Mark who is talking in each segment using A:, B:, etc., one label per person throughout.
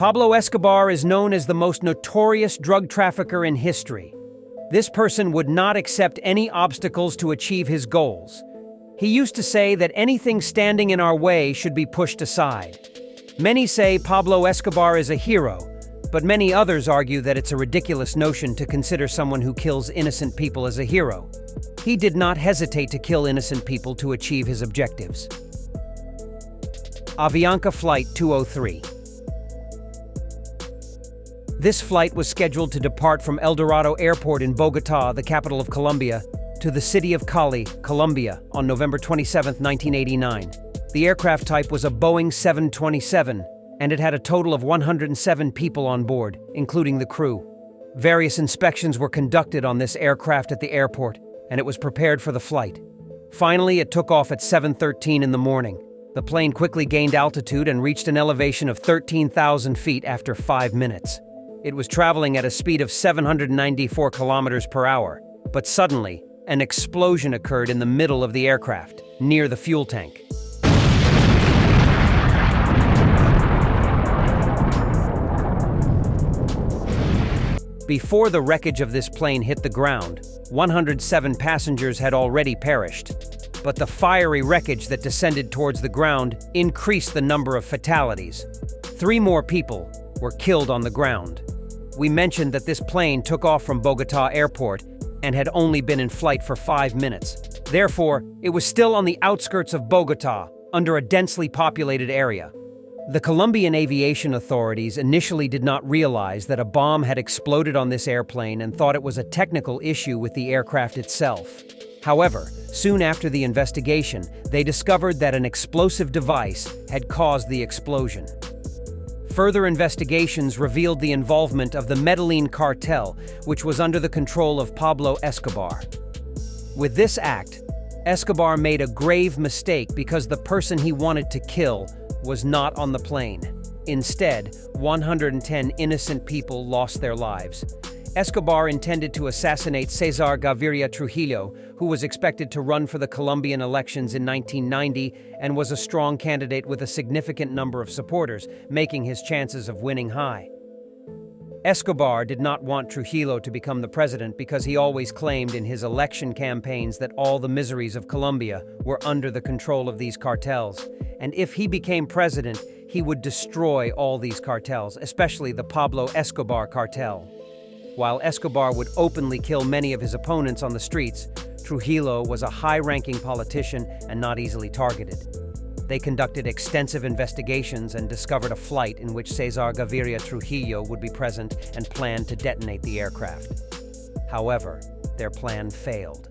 A: Pablo Escobar is known as the most notorious drug trafficker in history. This person would not accept any obstacles to achieve his goals. He used to say that anything standing in our way should be pushed aside. Many say Pablo Escobar is a hero, but many others argue that it's a ridiculous notion to consider someone who kills innocent people as a hero. He did not hesitate to kill innocent people to achieve his objectives. Avianca Flight 203. This flight was scheduled to depart from El Dorado Airport in Bogotá, the capital of Colombia, to the city of Cali, Colombia, on November 27, 1989. The aircraft type was a Boeing 727, and it had a total of 107 people on board, including the crew. Various inspections were conducted on this aircraft at the airport, and it was prepared for the flight. Finally, it took off at 7:13 in the morning. The plane quickly gained altitude and reached an elevation of 13,000 feet after 5 minutes. It was traveling at a speed of 794 kilometers per hour, but suddenly, an explosion occurred in the middle of the aircraft, near the fuel tank. Before the wreckage of this plane hit the ground, 107 passengers had already perished. But the fiery wreckage that descended towards the ground increased the number of fatalities. 3 more people were killed on the ground. We mentioned that this plane took off from Bogotá Airport and had only been in flight for 5 minutes. Therefore, it was still on the outskirts of Bogotá, under a densely populated area. The Colombian aviation authorities initially did not realize that a bomb had exploded on this airplane and thought it was a technical issue with the aircraft itself. However, soon after the investigation, they discovered that an explosive device had caused the explosion. Further investigations revealed the involvement of the Medellin cartel, which was under the control of Pablo Escobar. With this act, Escobar made a grave mistake because the person he wanted to kill was not on the plane. Instead, 110 innocent people lost their lives. Escobar intended to assassinate Cesar Gaviria Trujillo, who was expected to run for the Colombian elections in 1990 and was a strong candidate with a significant number of supporters, making his chances of winning high. Escobar did not want Trujillo to become the president because he always claimed in his election campaigns that all the miseries of Colombia were under the control of these cartels, and if he became president, he would destroy all these cartels, especially the Pablo Escobar cartel. While Escobar would openly kill many of his opponents on the streets, Trujillo was a high-ranking politician and not easily targeted. They conducted extensive investigations and discovered a flight in which Cesar Gaviria Trujillo would be present and planned to detonate the aircraft. However, their plan failed.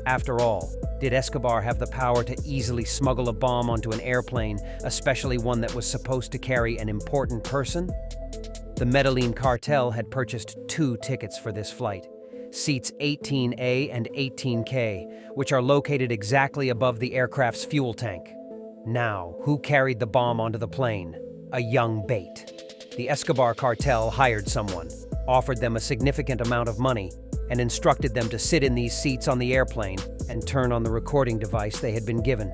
A: After all, did Escobar have the power to easily smuggle a bomb onto an airplane, especially one that was supposed to carry an important person? The Medellin cartel had purchased 2 tickets for this flight, seats 18A and 18K, which are located exactly above the aircraft's fuel tank. Now, who carried the bomb onto the plane? A young bait. The Escobar cartel hired someone, offered them a significant amount of money, and instructed them to sit in these seats on the airplane and turn on the recording device they had been given.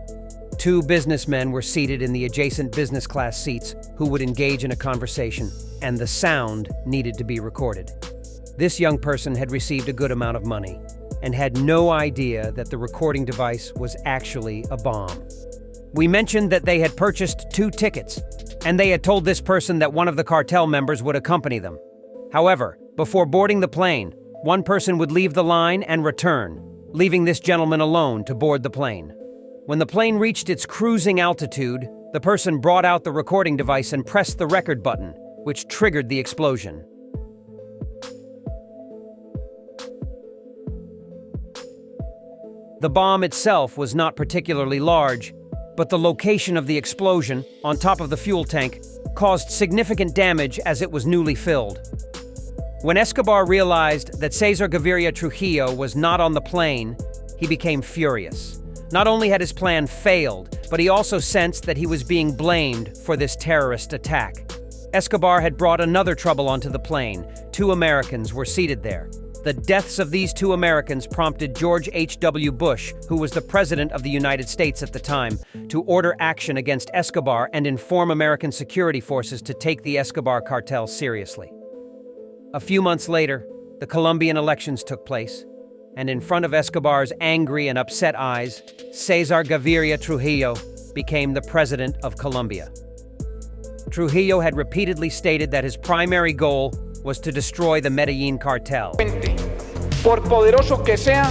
A: 2 businessmen were seated in the adjacent business class seats who would engage in a conversation, and the sound needed to be recorded. This young person had received a good amount of money and had no idea that the recording device was actually a bomb. We mentioned that they had purchased 2 tickets, and they had told this person that one of the cartel members would accompany them. However, before boarding the plane, one person would leave the line and return, leaving this gentleman alone to board the plane. When the plane reached its cruising altitude, the person brought out the recording device and pressed the record button, which triggered the explosion. The bomb itself was not particularly large, but the location of the explosion, on top of the fuel tank, caused significant damage as it was newly filled. When Escobar realized that Cesar Gaviria Trujillo was not on the plane, he became furious. Not only had his plan failed, but he also sensed that he was being blamed for this terrorist attack. Escobar had brought another trouble onto the plane. 2 Americans were seated there. The deaths of these two Americans prompted George H.W. Bush, who was the President of the United States at the time, to order action against Escobar and inform American security forces to take the Escobar cartel seriously. A few months later, the Colombian elections took place, and in front of Escobar's angry and upset eyes, Cesar Gaviria Trujillo became the President of Colombia. Trujillo had repeatedly stated that his primary goal was to destroy the Medellin cartel.
B: Por poderoso que sea.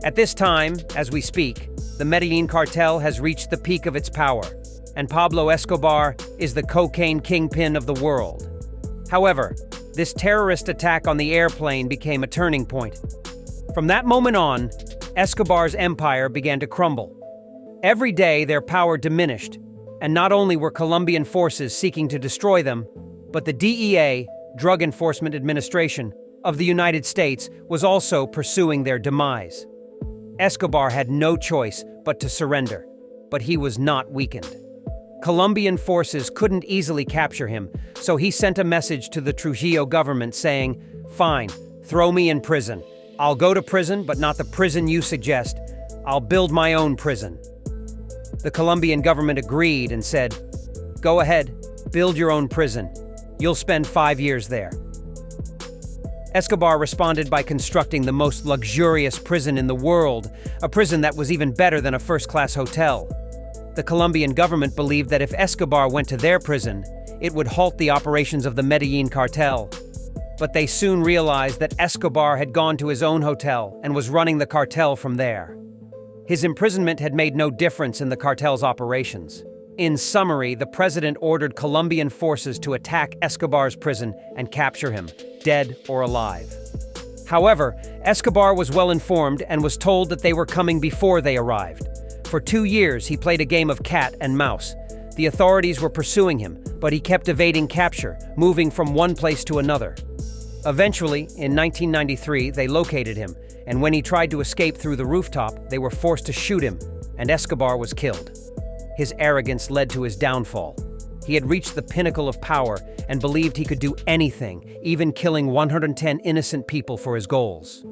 A: At this time, as we speak, the Medellin cartel has reached the peak of its power, and Pablo Escobar is the cocaine kingpin of the world. However, this terrorist attack on the airplane became a turning point. From that moment on, Escobar's empire began to crumble. Every day, their power diminished, and not only were Colombian forces seeking to destroy them, but the DEA, Drug Enforcement Administration, of the United States was also pursuing their demise. Escobar had no choice but to surrender, but he was not weakened. Colombian forces couldn't easily capture him, so he sent a message to the Trujillo government saying, "Fine, throw me in prison. I'll go to prison, but not the prison you suggest. I'll build my own prison." The Colombian government agreed and said, "Go ahead, build your own prison. You'll spend 5 years there." Escobar responded by constructing the most luxurious prison in the world, a prison that was even better than a first-class hotel. The Colombian government believed that if Escobar went to their prison, it would halt the operations of the Medellin cartel. But they soon realized that Escobar had gone to his own hotel and was running the cartel from there. His imprisonment had made no difference in the cartel's operations. In summary, the president ordered Colombian forces to attack Escobar's prison and capture him, dead or alive. However, Escobar was well informed and was told that they were coming before they arrived. For 2 years, he played a game of cat and mouse. The authorities were pursuing him, but he kept evading capture, moving from one place to another. Eventually, in 1993, they located him, and when he tried to escape through the rooftop, they were forced to shoot him, and Escobar was killed. His arrogance led to his downfall. He had reached the pinnacle of power and believed he could do anything, even killing 110 innocent people for his goals.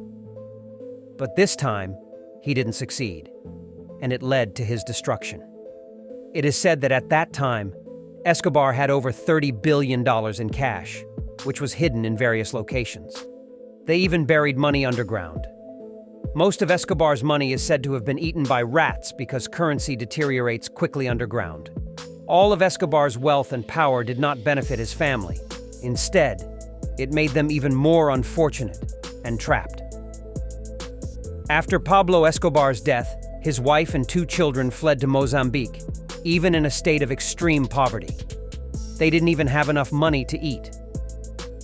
A: But this time, he didn't succeed, and it led to his destruction. It is said that at that time, Escobar had over $30 billion in cash, which was hidden in various locations. They even buried money underground. Most of Escobar's money is said to have been eaten by rats because currency deteriorates quickly underground. All of Escobar's wealth and power did not benefit his family. Instead, it made them even more unfortunate and trapped. After Pablo Escobar's death, his wife and 2 children fled to Mozambique, even in a state of extreme poverty. They didn't even have enough money to eat.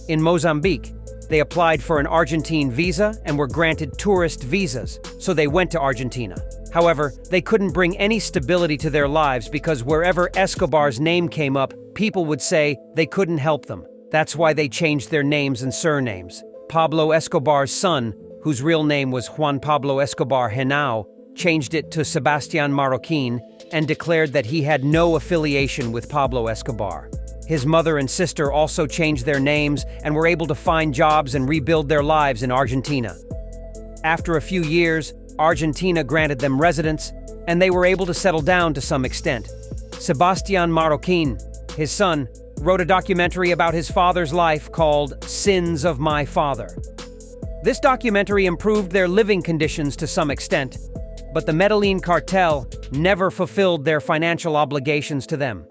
A: In Mozambique, they applied for an Argentine visa and were granted tourist visas, so they went to Argentina. However, they couldn't bring any stability to their lives because wherever Escobar's name came up, people would say they couldn't help them. That's why they changed their names and surnames. Pablo Escobar's son, whose real name was Juan Pablo Escobar Henao, changed it to Sebastián Marroquín and declared that he had no affiliation with Pablo Escobar. His mother and sister also changed their names and were able to find jobs and rebuild their lives in Argentina. After a few years, Argentina granted them residence, and they were able to settle down to some extent. Sebastián Marroquín, his son, wrote a documentary about his father's life called Sins of My Father. This documentary improved their living conditions to some extent, but the Medellin cartel never fulfilled their financial obligations to them.